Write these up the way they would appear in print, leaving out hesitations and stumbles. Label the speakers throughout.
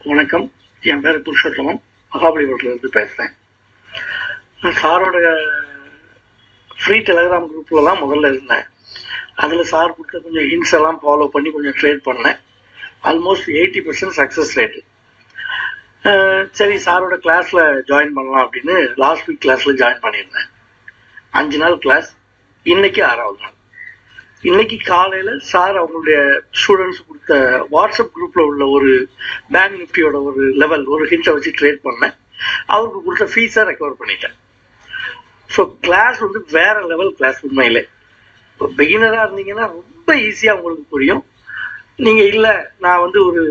Speaker 1: வணக்கம். என் பேர் புருஷோத்தமன், மகாபலிபுரத்துலேருந்து பேசுகிறேன். நான் சாரோட ஃப்ரீ டெலிகிராம் குரூப்பில் தான் முதல்ல இருந்தேன். அதில் சார் கொடுத்த கொஞ்சம் ஹிண்ட்ஸ் எல்லாம் ஃபாலோ பண்ணி கொஞ்சம் ட்ரேட் பண்ணேன். Almost 80% success rate. சரி, சாரோட கிளாஸில் ஜாயின் பண்ணலாம் அப்படின்னு லாஸ்ட் வீக் கிளாஸில் ஜாயின் பண்ணியிருந்தேன். 5 நாள் கிளாஸ், இன்னைக்கு 6வது நாள். இன்னைக்கு காலையில் சார் அவங்களுடைய ஸ்டூடெண்ட்ஸ் கொடுத்த வாட்ஸ்அப் குரூப்பில் உள்ள ஒரு பேங்க் நிஃப்டியோட ஒரு லெவல், ஒரு ஹிண்ட்டை வச்சு ட்ரேட் பண்ணேன். அவருக்கு கொடுத்த ஃபீஸை ரெக்கவர் பண்ணிட்டேன். ஸோ கிளாஸ் வந்து வேற லெவல் கிளாஸ். உண்மையிலே இப்போ பிகினராக இருந்தீங்கன்னா ரொம்ப ஈஸியாக உங்களுக்கு புரியும். நீங்கள் இல்லை நான் வந்து ஒரு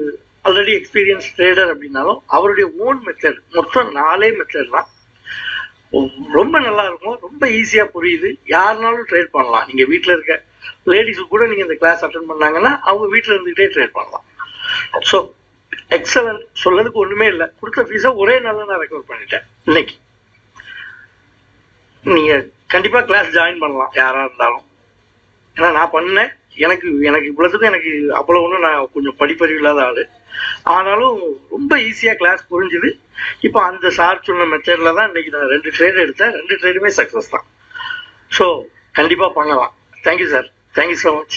Speaker 1: ஆல்ரெடி எக்ஸ்பீரியன்ஸ் ட்ரேடர் அப்படின்னாலும் அவருடைய ஓன் மெத்தட், மொத்தம் 4 மெத்தட் தான், ரொம்ப நல்லா இருக்கும். ரொம்ப ஈஸியாக புரியுது, யாருனாலும் ட்ரேட் பண்ணலாம். நீங்கள் வீட்டில் இருக்க லேடிஸு கூட நீங்கள் இந்த கிளாஸ் அட்டன் பண்ணாங்கன்னா அவங்க வீட்டில் இருந்துகிட்டே ட்ரேட் பண்ணலாம். ஸோ எக்ஸலன்ட், சொல்லதுக்கு ஒன்றுமே இல்லை. கொடுத்த ஃபீஸை ஒரே நாளில் நான் ரெக்கவர் பண்ணிட்டேன். இன்னைக்கு நீங்கள் கண்டிப்பாக கிளாஸ் ஜாயின் பண்ணலாம் யாராக இருந்தாலும். ஏன்னா நான் பண்ணேன், எனக்கு இவ்வளோத்துக்கும் எனக்கு அவ்வளோ ஒன்றும் நான் கொஞ்சம் படிப்பறிவு இல்லாத ஆள். ஆனாலும் ரொம்ப ஈஸியாக கிளாஸ் புரிஞ்சுது. இப்போ அந்த சார் சொன்ன மெத்தடில் தான் இன்னைக்கு நான் 2 ட்ரேட் எடுத்தேன். 2 ட்ரேடுமே சக்ஸஸ் தான். ஸோ கண்டிப்பாக பண்ணலாம். Thank you sir, thank you so much.